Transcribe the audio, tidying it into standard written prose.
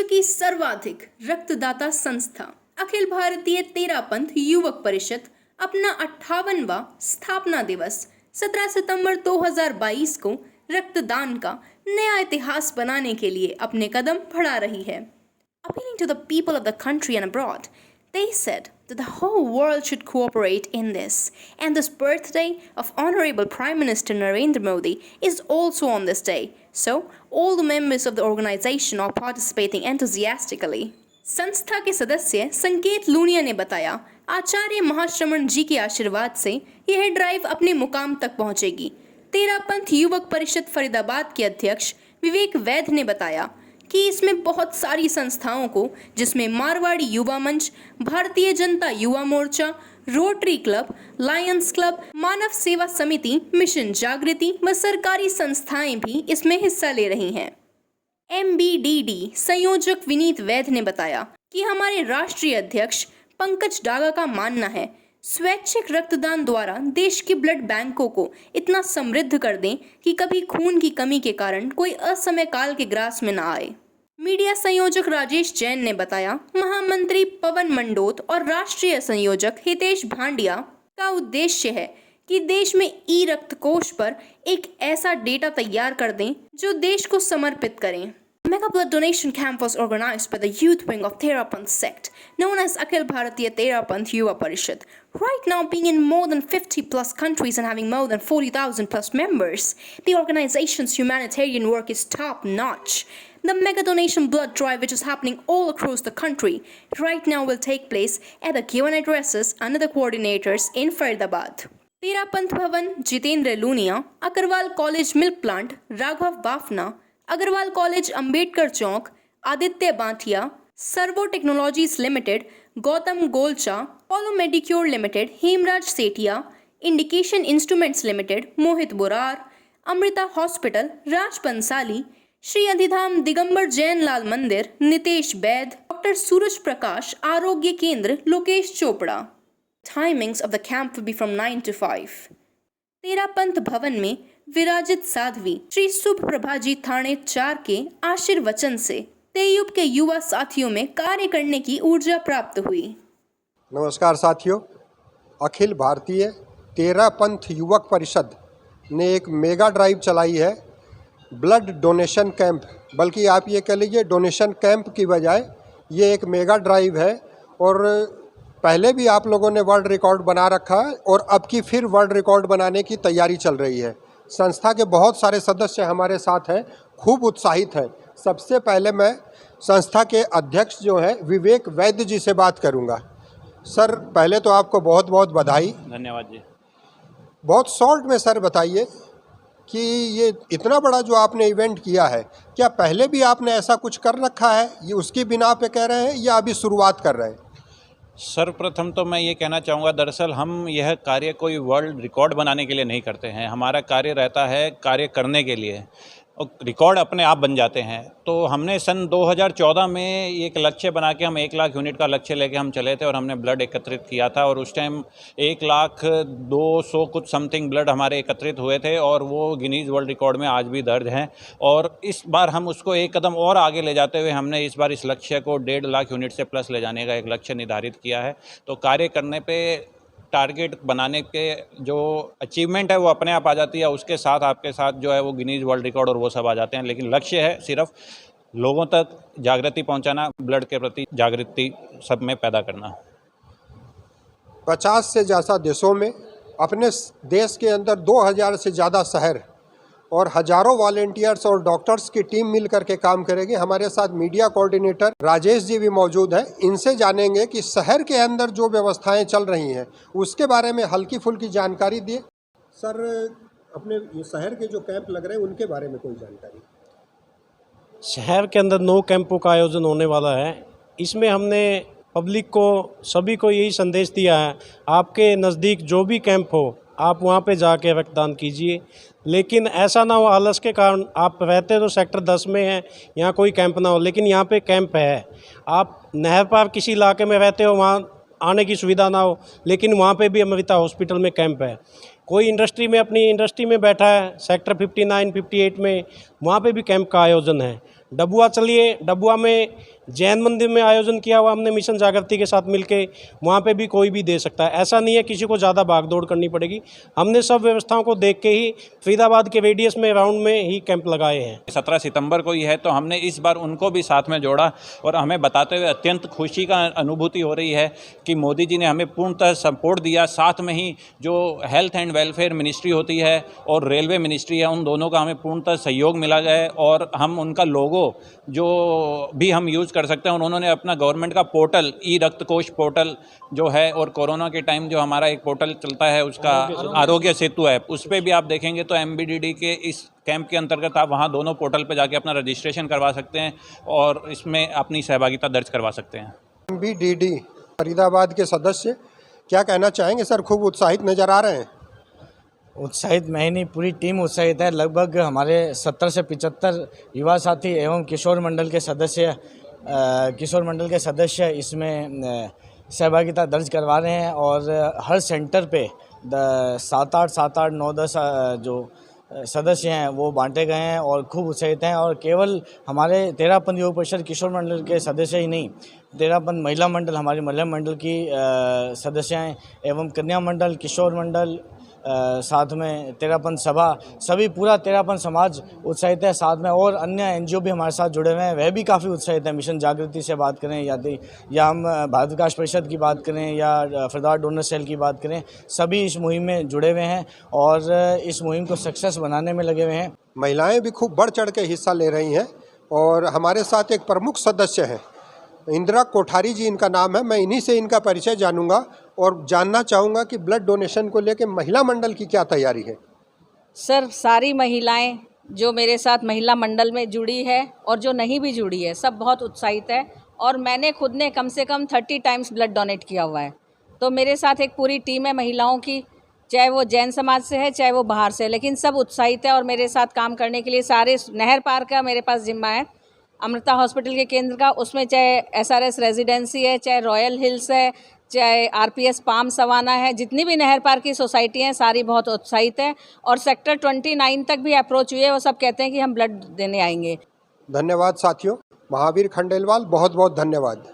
की सर्वाधिक रक्तदाता संस्था अखिल भारतीय तेरापंथ युवक परिषद अपना 58वां स्थापना दिवस 17 सितंबर 2022 को रक्तदान का नया इतिहास बनाने के लिए अपने कदम बढ़ा रही है। Appealing to the people of the country and abroad, they said that the whole world should cooperate in this, and this birthday of Honorable Prime Minister Narendra Modi is also on this day, so all the members of the organization are participating enthusiastically. संस्था के सदस्य संकेत लूनिया ने बताया, आचार्य महाश्रमण जी के आशीर्वाद से यह ड्राइव अपने मुकाम तक पहुंचेगी। तेरापंथ युवक परिषद फरीदाबाद के अध्यक्ष विवेक वैद्य ने बताया कि इसमें बहुत सारी संस्थाओं को, जिसमें मारवाड़ी युवा मंच, Bharatiya Janata Yuva Morcha, rotary club, Lions club, मानव सेवा समिति, मिशन जागृति व सरकारी संस्थाएं भी इसमें हिस्सा ले रही हैं। MBDD संयोजक विनीत वैद्य ने बताया कि हमारे राष्ट्रीय अध्यक्ष पंकज डागा का मानना है, स्वैच्छिक रक्तदान द्वारा देश के ब्लड बैंकों को इतना समृद्ध कर दें कि कभी खून की कमी के कारण कोई असमय काल के ग्रास में न आए। मीडिया संयोजक राजेश जैन ने बताया, महामंत्री पवन मंडोत और राष्ट्रीय संयोजक हितेश भांडिया का उद्देश्य है कि देश में ई रक्त कोष पर एक ऐसा डेटा तैयार कर दें जो देश को समर्पित करें। Mega blood donation camp was organized by the youth wing of Therapanth sect, known as Akhil Bharatiya Therapanth Yuva Parishad. Right now being in more than 50 plus countries and having more than 40,000 plus members, the organization's humanitarian work is top notch. The mega donation blood drive, which is happening all across the country, right now will take place at the given addresses under the coordinators in Faridabad. Terapanth Bhawan, Jitendra Luniya, Agarwal College Milk Plant, Raghav Bafna, Agarwal College Ambedkar Chowk, Aditya Banthia, Servo Technologies Limited, Gautam Golcha, Polo Medicure Limited, Hemraj Sethia, Indication Instruments Limited, Mohit Burar, Amrita Hospital, Raj Pansali, Shri Adhidham Digambar Jain Lal Mandir, Nitesh Baid, doctor Suraj Prakash आरोग्य केंद्र, Lokesh Chopra. Timings of the camp will be from 9 to 5. Terapanth भवन में विराजित साध्वी श्री शुभ प्रभाजी थाने 4 के आशीर्वचन से तेयुब के युवा साथियों में कार्य करने की ऊर्जा प्राप्त हुई। नमस्कार साथियों, अखिल भारतीय तेरापंथ युवक परिषद ने एक मेगा ड्राइव चलाई है, ब्लड डोनेशन कैंप, बल्कि आप ये कह लीजिए डोनेशन कैंप की बजाय ये एक मेगा ड्राइव है। और पहले भी आप लोगों ने वर्ल्ड रिकॉर्ड बना रखा है और अब की फिर वर्ल्ड रिकॉर्ड बनाने की तैयारी चल रही है। संस्था के बहुत सारे सदस्य हमारे साथ हैं, खूब उत्साहित हैं। सबसे पहले मैं संस्था के अध्यक्ष जो हैं विवेक वैद्य जी से बात करूंगा। सर, पहले तो आपको बहुत बहुत बधाई। धन्यवाद जी। बहुत शॉर्ट में सर बताइए कि ये इतना बड़ा जो आपने इवेंट किया है, क्या पहले भी आपने ऐसा कुछ कर रखा है, ये उसकी बिना पे कह रहे हैं या अभी शुरुआत कर रहे हैं? सर्वप्रथम तो मैं ये कहना चाहूँगा, दरअसल हम यह कार्य कोई वर्ल्ड रिकॉर्ड बनाने के लिए नहीं करते हैं। हमारा कार्य रहता है कार्य करने के लिए, और रिकॉर्ड अपने आप बन जाते हैं। तो हमने सन 2014 में एक लक्ष्य बना के हम 1 लाख यूनिट का लक्ष्य लेके हम चले थे और हमने ब्लड एकत्रित किया था। और उस टाइम 1,02,000 कुछ समथिंग ब्लड हमारे एकत्रित हुए थे और वो गिनीज वर्ल्ड रिकॉर्ड में आज भी दर्ज हैं। और इस बार हम उसको एक कदम और आगे ले जाते हुए हमने इस बार इस लक्ष्य को 1.5 लाख यूनिट से प्लस ले जाने का एक लक्ष्य निर्धारित किया है। तो कार्य करने पे, टारगेट बनाने के जो अचीवमेंट है वो अपने आप आ जाती है, उसके साथ आपके साथ जो है वो गिनीज वर्ल्ड रिकॉर्ड और वो सब आ जाते हैं। लेकिन लक्ष्य है सिर्फ लोगों तक जागृति पहुंचाना, ब्लड के प्रति जागृति सब में पैदा करना। 50 से ज़्यादा देशों में, अपने देश के अंदर 2000 से ज़्यादा शहर और हजारों वॉलेंटियर्स और डॉक्टर्स की टीम मिल करके काम करेगी। हमारे साथ मीडिया कोऑर्डिनेटर राजेश जी भी मौजूद हैं। इनसे जानेंगे कि शहर के अंदर जो व्यवस्थाएं चल रही हैं उसके बारे में हल्की फुल्की जानकारी दिए। सर, अपने ये शहर के जो कैंप लग रहे हैं उनके बारे में कोई जानकारी? शहर के अंदर 9 कैंपों का आयोजन होने वाला है। इसमें हमने पब्लिक को, सभी को यही संदेश दिया है, आपके नज़दीक जो भी कैंप हो आप वहाँ पे जाके रक्तदान कीजिए। लेकिन ऐसा ना हो आलस के कारण आप रहते तो सेक्टर 10 में हैं, यहाँ कोई कैंप ना हो, लेकिन यहाँ पे कैंप है। आप नहर पार किसी इलाके में रहते हो, वहाँ आने की सुविधा ना हो, लेकिन वहाँ पे भी अमृता हॉस्पिटल में कैंप है। कोई इंडस्ट्री में, अपनी इंडस्ट्री में बैठा है सेक्टर 59, 58 में, वहाँ पे भी कैंप का आयोजन है। डबुआ चलिए, डबुआ में जैन मंदिर में आयोजन किया हुआ हमने मिशन जागृति के साथ मिलके, वहाँ पे भी कोई भी दे सकता है। ऐसा नहीं है किसी को ज़्यादा भागदौड़ करनी पड़ेगी। हमने सब व्यवस्थाओं को देख के ही फरीदाबाद के रेडियस में राउंड में ही कैंप लगाए हैं। 17 सितंबर को ही है, तो हमने इस बार उनको भी साथ में जोड़ा और हमें बताते हुए अत्यंत खुशी का अनुभूति हो रही है कि मोदी जी ने हमें पूर्णतः सपोर्ट दिया। साथ में ही जो हेल्थ एंड वेलफेयर मिनिस्ट्री होती है और रेलवे मिनिस्ट्री है, उन दोनों का हमें पूर्णतः सहयोग मिला है और हम उनका लोगो जो भी हम यूज़ कर सकते हैं, और उन्होंने अपना गवर्नमेंट का पोर्टल ई रक्त कोष पोर्टल जो है, और कोरोना के टाइम जो हमारा एक पोर्टल चलता है उसका आरोग्य सेतु ऐप, उस पर भी आप देखेंगे तो MBDD के इस कैंप के अंतर्गत आप वहाँ दोनों पोर्टल पर जाके अपना रजिस्ट्रेशन करवा सकते हैं और इसमें अपनी सहभागिता दर्ज करवा सकते हैं। MBDD फरीदाबाद के सदस्य क्या कहना चाहेंगे सर? खूब उत्साहित नज़र आ रहे हैं। उत्साहित मैं ही नहीं, पूरी टीम उत्साहित है। लगभग हमारे 70 से 75 युवा साथी एवं किशोर मंडल के सदस्य इसमें सहभागिता दर्ज करवा रहे हैं और हर सेंटर पे 7-8, 9-10 जो सदस्य हैं वो बांटे गए हैं और खूब उत्साहित हैं। और केवल हमारे तेरापंथ युवक परिषद किशोर मंडल के सदस्य ही नहीं, तेरापंथ महिला मंडल, हमारी महिला मंडल की सदस्य हैं एवं कन्या मंडल, किशोर मंडल, साथ में तेरापंथ सभा, सभी पूरा तेरापंथ समाज उत्साहित है। साथ में और अन्य NGO भी हमारे साथ जुड़े हुए हैं, वह भी काफ़ी उत्साहित है। मिशन जागृति से बात करें या हम भारत विकास परिषद की बात करें या फरीदाबाद डोनर सेल की बात करें, सभी इस मुहिम में जुड़े हुए हैं और इस मुहिम को सक्सेस बनाने में लगे हुए हैं। महिलाएं भी खूब बढ़ चढ़ के हिस्सा ले रही हैं और हमारे साथ एक प्रमुख सदस्य हैं, इंदिरा कोठारी जी इनका नाम है। मैं इन्हीं से इनका परिचय जानूंगा और जानना चाहूँगा कि ब्लड डोनेशन को लेकर महिला मंडल की क्या तैयारी है। सर, सारी महिलाएं जो मेरे साथ महिला मंडल में जुड़ी है और जो नहीं भी जुड़ी है, सब बहुत उत्साहित है और मैंने खुद ने कम से कम 30 टाइम्स ब्लड डोनेट किया हुआ है। तो मेरे साथ एक पूरी टीम है महिलाओं की, चाहे वो जैन समाज से है चाहे वो बाहर से है, लेकिन सब उत्साहित है और मेरे साथ काम करने के लिए। सारे नहर पार का मेरे पास जिम्मा है, अमृता हॉस्पिटल के केंद्र का, उसमें चाहे SRS रेजिडेंसी है, चाहे रॉयल हिल्स है, चाहे RPS पाम सवाना है, जितनी भी नहर पार की सोसाइटी हैं सारी बहुत उत्साहित हैं और सेक्टर 29 तक भी अप्रोच हुए, वो सब कहते हैं कि हम ब्लड देने आएंगे। धन्यवाद साथियों। महावीर खंडेलवाल, बहुत बहुत धन्यवाद।